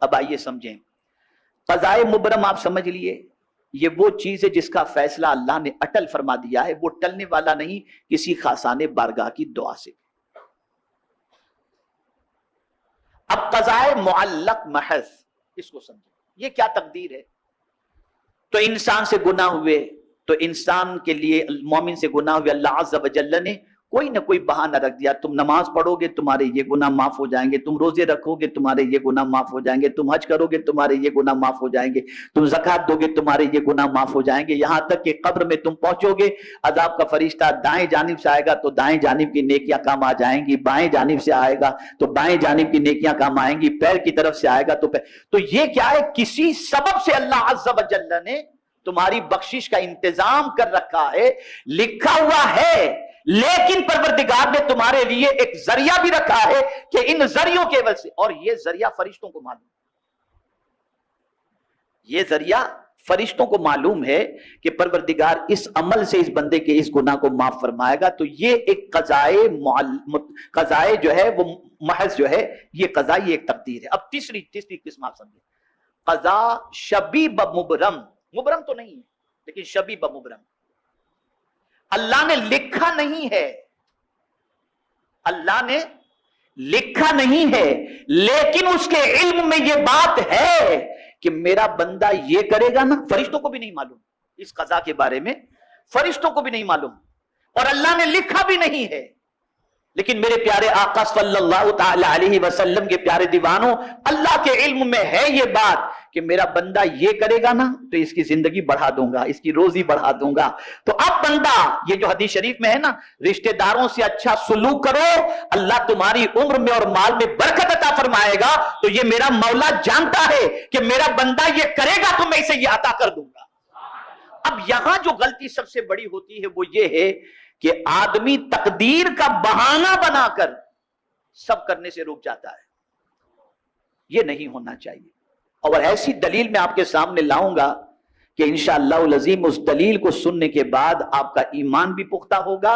اب آئیے سمجھیں، قضائے مبرم آپ سمجھ لیے، یہ وہ چیز ہے جس کا فیصلہ اللہ نے اٹل فرما دیا ہے، وہ ٹلنے والا نہیں کسی خاصان بارگاہ کی دعا سے۔ اب قضائے معلق محض، اس کو سمجھیں، یہ کیا تقدیر ہے؟ تو انسان سے گناہ ہوئے، تو انسان کے لیے، مومن سے گناہ ہوئے، اللہ عز و جل نے کوئی نہ کوئی بہانہ رکھ دیا، تم نماز پڑھو گے تمہارے یہ گناہ معاف ہو جائیں گے، تم روزے رکھو گے تمہارے یہ گناہ معاف ہو جائیں گے، تم حج کرو گے تمہارے یہ گناہ معاف ہو جائیں گے، تم زکوٰۃ دو گے تمہارے یہ گناہ معاف ہو جائیں گے، یہاں تک کہ قبر میں تم پہنچو گے، عذاب کا فرشتہ دائیں جانب سے آئے گا تو دائیں جانب کی نیکیاں کام آ جائیں گی، بائیں جانب سے آئے گا تو بائیں جانب کی نیکیاں کام آئیں گی، پیر کی طرف سے آئے گا تو پیر۔ تو یہ کیا ہے؟ کسی سبب سے اللہ عز و جل نے تمہاری بخشش کا انتظام کر رکھا ہے، لکھا ہوا ہے، لیکن پروردگار نے تمہارے لیے ایک ذریعہ بھی رکھا ہے کہ ان ذریعوں کے وجہ سے، اور یہ ذریعہ فرشتوں کو معلوم، یہ ذریعہ فرشتوں کو معلوم ہے کہ پروردگار اس عمل سے اس بندے کے اس گناہ کو معاف فرمائے گا۔ تو یہ ایک قضائے جو ہے وہ محض جو ہے، یہ قضاء، یہ ایک تقدیر ہے۔ اب تیسری قسم آپ سمجھیں، قضاء شبیب مبرم، مبرم تو نہیں ہے لیکن شبیب مبرم، اللہ نے لکھا نہیں ہے، اللہ نے لکھا نہیں ہے لیکن اس کے علم میں یہ بات ہے کہ میرا بندہ یہ کرے گا نا، فرشتوں کو بھی نہیں معلوم اس قضاء کے بارے میں، فرشتوں کو بھی نہیں معلوم اور اللہ نے لکھا بھی نہیں ہے، لیکن میرے پیارے آقا صلی اللہ تعالی علیہ وسلم کے پیارے دیوانوں، اللہ کے علم میں ہے یہ بات کہ میرا بندہ یہ کرے گا نا تو اس کی زندگی بڑھا دوں گا، اس کی روزی بڑھا دوں گا۔ تو اب بندہ، یہ جو حدیث شریف میں ہے نا، رشتہ داروں سے اچھا سلوک کرو، اللہ تمہاری عمر میں اور مال میں برکت عطا فرمائے گا، تو یہ میرا مولا جانتا ہے کہ میرا بندہ یہ کرے گا تو میں اسے یہ عطا کر دوں گا۔ اب یہاں جو غلطی سب سے بڑی ہوتی ہے وہ یہ ہے کہ آدمی تقدیر کا بہانہ بنا کر سب کرنے سے رک جاتا ہے، یہ نہیں ہونا چاہیے۔ اور ایسی دلیل میں آپ کے سامنے لاؤں گا کہ انشاءاللہ العظیم اس دلیل کو سننے کے بعد آپ کا ایمان بھی پختہ ہوگا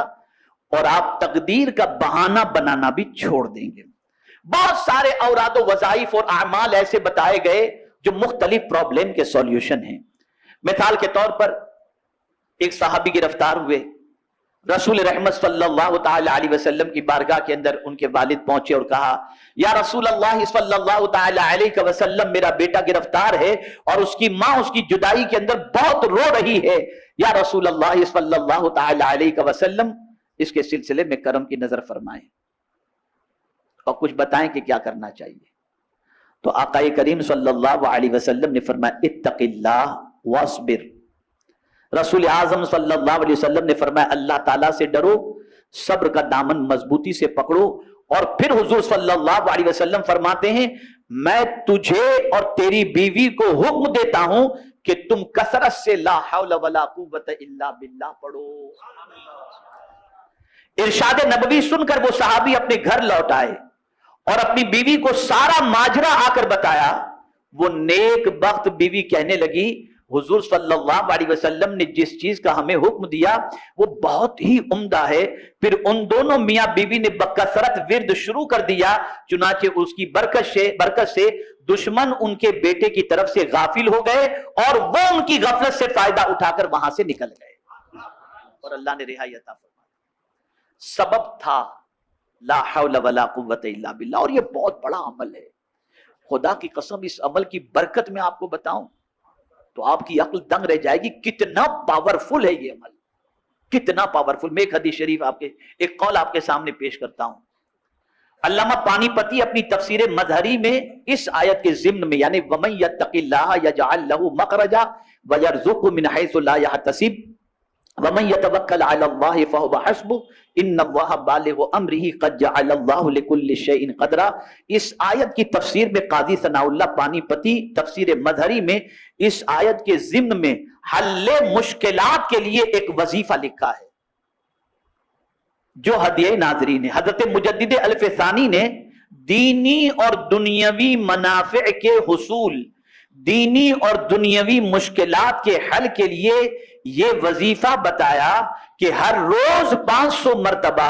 اور آپ تقدیر کا بہانہ بنانا بھی چھوڑ دیں گے۔ بہت سارے اوراد و وظائف اور اعمال ایسے بتائے گئے جو مختلف پرابلم کے سولوشن ہیں۔ مثال کے طور پر ایک صحابی گرفتار ہوئے، رسول رحمت صلی اللہ تعالی علیہ وسلم کی بارگاہ کے اندر ان کے والد پہنچے اور کہا، یا رسول اللہ صلی اللہ تعالی علیہ وسلم، میرا بیٹا گرفتار ہے اور اس کی ماں اس کی جدائی کے اندر بہت رو رہی ہے، یا رسول اللہ صلی اللہ تعالی علیہ وسلم اس کے سلسلے میں کرم کی نظر فرمائیں اور کچھ بتائیں کہ کیا کرنا چاہیے۔ تو آقا کریم صلی اللہ علیہ وسلم نے فرمایا، اتق اللہ واصبر۔ رسول اعظم صلی اللہ علیہ وسلم نے فرمایا، اللہ تعالیٰ سے ڈرو، صبر کا دامن مضبوطی سے پکڑو۔ اور پھر حضور صلی اللہ علیہ وسلم فرماتے ہیں، میں تجھے اور تیری بیوی کو حکم دیتا ہوں کہ تم کثرت سے لا حول ولا قوت الا باللہ پڑھو۔ ارشاد نبوی سن کر وہ صحابی اپنے گھر لوٹ آئے اور اپنی بیوی کو سارا ماجرا آ کر بتایا۔ وہ نیک بخت بیوی کہنے لگی، حضور صلی اللہ علیہ وسلم نے جس چیز کا ہمیں حکم دیا وہ بہت ہی عمدہ ہے۔ پھر ان دونوں میاں بیوی نے بکثرت ورد شروع کر دیا، چنانچہ اس کی برکت سے دشمن ان کے بیٹے کی طرف سے غافل ہو گئے اور وہ ان کی غفلت سے فائدہ اٹھا کر وہاں سے نکل گئے اور اللہ نے رہائی عطا فرمائی۔ سبب تھا لا حول ولا قوت الا باللہ، اور یہ بہت بڑا عمل ہے۔ خدا کی قسم اس عمل کی برکت میں آپ کو بتاؤں تو آپ کی عقل دنگ رہ جائے گی، کتنا پاورفل ہے یہ عمل، کتنا پاورفل۔ میں ایک حدیث شریف ایک قول آپ کے سامنے پیش کرتا ہوں۔ علامہ پانی پتی اپنی تفسیر مظہری میں اس آیت کے ضمن میں، یعنی وَمَن يَتَّقِ اللَّهَ يَجْعَل لَّهُ مَخْرَجًا وَيَرْزُقْهُ مِنْ حَيْثُ لَا يَحْتَسِبُ وَمَن يَتَوَكَّلْ عَلَى اللَّهِ فَهُوَ حَسْبُهُ إِنَّ اللَّهَ بَالِغُ أَمْرِهِ قَدْ جَعَلَ اللَّهُ لِكُلِّ شَيْءٍ قَدْرًا۔ اس آیت کی تفسیر میں قاضی ثناء اللہ پانی پتی تفسیر مظہری میں اس آیت کے ضمن میں حل مشکلات کے لیے ایک وظیفہ لکھا ہے جو ہدیہ ناظرین ہے۔ حضرت مجدد الف ثانی نے دینی اور دنیاوی منافع کے حصول، دینی اور دنیاوی مشکلات کے حل کے لیے یہ وظیفہ بتایا کہ ہر روز 500 مرتبہ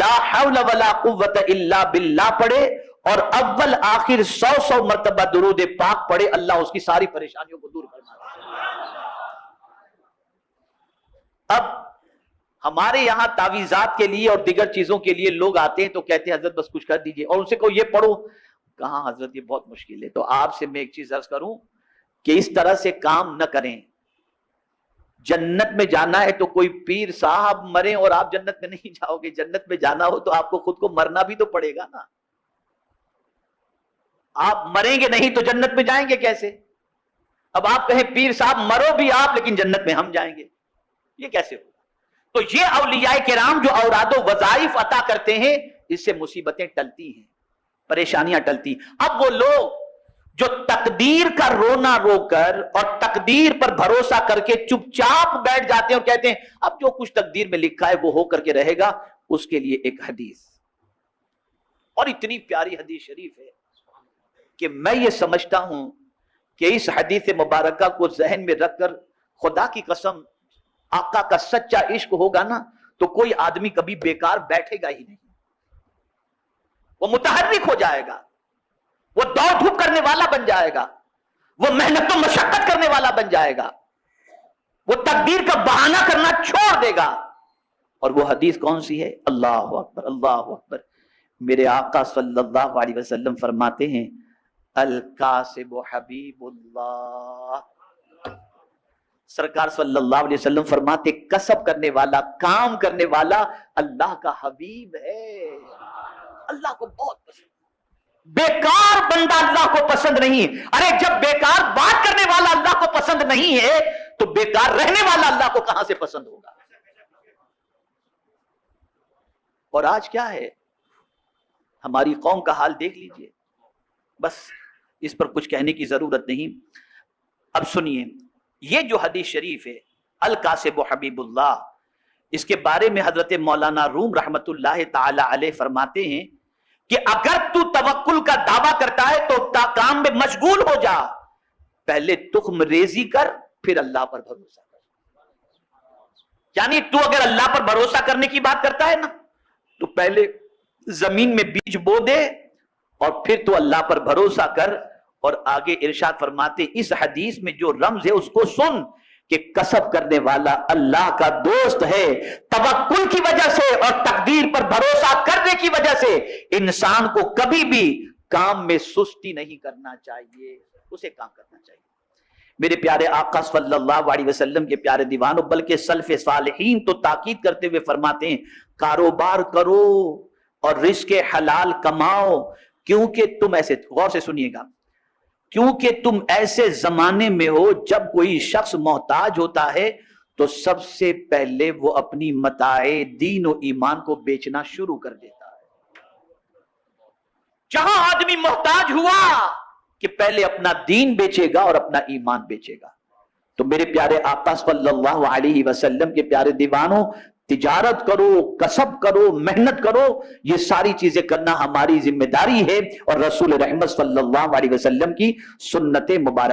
لا حول ولا قوت الا باللہ پڑھے اور اول آخر 100 مرتبہ درود پاک پڑھے، اللہ اس کی ساری پریشانیوں کو دور کرنا ہے۔ اب ہمارے یہاں تعویذات کے لیے اور دیگر چیزوں کے لیے لوگ آتے ہیں تو کہتے ہیں حضرت بس کچھ کر دیجئے، اور ان سے کہو یہ پڑھو، کہاں حضرت یہ بہت مشکل ہے۔ تو آپ سے میں ایک چیز عرض کروں کہ اس طرح سے کام نہ کریں۔ جنت میں جانا ہے تو کوئی پیر صاحب مرے اور آپ جنت میں نہیں جاؤ گے، جنت میں جانا ہو تو آپ کو خود کو مرنا بھی تو پڑے گا نا۔ آپ مریں گے نہیں تو جنت میں جائیں گے کیسے؟ اب آپ کہیں پیر صاحب مرو بھی آپ لیکن جنت میں ہم جائیں گے، یہ کیسے ہوگا؟ تو یہ اولیاء کرام جو اوراد و وظائف عطا کرتے ہیں، اس سے مصیبتیں ٹلتی ہیں، پریشانیاں ٹلتی۔ اب وہ لوگ جو تقدیر کا رونا رو کر اور تقدیر پر بھروسہ کر کے چپ چاپ بیٹھ جاتے ہیں اور کہتے ہیں اب جو کچھ تقدیر میں لکھا ہے وہ ہو کر کے رہے گا، اس کے لیے ایک حدیث، اور اتنی پیاری حدیث شریف ہے کہ میں یہ سمجھتا ہوں کہ اس حدیث مبارکہ کو ذہن میں رکھ کر خدا کی قسم آقا کا سچا عشق ہوگا نا تو کوئی آدمی کبھی بیکار بیٹھے گا ہی نہیں، وہ متحرک ہو جائے گا، وہ دوڑ دھوپ کرنے والا بن جائے گا، وہ محنت و مشقت کرنے والا بن جائے گا، وہ تقدیر کا بہانہ کرنا چھوڑ دے گا۔ اور وہ حدیث کون سی ہے؟ اللہ اکبر اللہ اکبر۔ میرے آقا صلی اللہ علیہ وسلم فرماتے ہیں الکاسب حبیب اللہ، سرکار صلی اللہ علیہ وسلم فرماتے کسب کرنے والا، کام کرنے والا اللہ کا حبیب ہے، اللہ کو بہت پسند۔ بیکار بندہ اللہ کو پسند نہیں۔ ارے جب بیکار بات کرنے والا اللہ کو پسند نہیں ہے تو بیکار رہنے والا اللہ کو کہاں سے پسند ہوگا؟ اور آج کیا ہے ہماری قوم کا حال دیکھ لیجئے، بس اس پر کچھ کہنے کی ضرورت نہیں۔ اب سنیے، یہ جو حدیث شریف ہے الکاسب حبیب اللہ، اس کے بارے میں حضرت مولانا روم رحمت اللہ تعالی علیہ فرماتے ہیں کہ اگر تو توکل کا دعویٰ کرتا ہے تو کام میں مشغول ہو جا، پہلے تخم ریزی کر پھر اللہ پر بھروسہ کر۔ یعنی تو اگر اللہ پر بھروسہ کرنے کی بات کرتا ہے نا تو پہلے زمین میں بیج بو دے اور پھر تو اللہ پر بھروسہ کر۔ اور آگے ارشاد فرماتے اس حدیث میں جو رمز ہے اس کو سن کہ کسب کرنے والا اللہ کا دوست ہے۔ توکل کی وجہ سے اور تقدیر پر بھروسہ کرنے کی وجہ سے انسان کو کبھی بھی کام میں سستی نہیں کرنا چاہیے، اسے کام کرنا چاہیے۔ میرے پیارے آقا صلی اللہ علیہ وسلم کے پیارے دیوانوں، بلکہ سلف صالحین تو تاکید کرتے ہوئے فرماتے ہیں کاروبار کرو اور رزق حلال کماؤ، کیونکہ تم ایسے، غور سے سنیے گا، کیونکہ تم ایسے زمانے میں ہو جب کوئی شخص محتاج ہوتا ہے تو سب سے پہلے وہ اپنی متاع دین و ایمان کو بیچنا شروع کر دیتا ہے۔ جہاں آدمی محتاج ہوا کہ پہلے اپنا دین بیچے گا اور اپنا ایمان بیچے گا۔ تو میرے پیارے آقا صلی اللہ علیہ وسلم کے پیارے دیوانوں، تجارت کرو، کسب کرو، محنت کرو، یہ ساری چیزیں کرنا ہماری ذمہ داری ہے اور رسول رحمت صلی اللہ علیہ وسلم کی سنت مبارک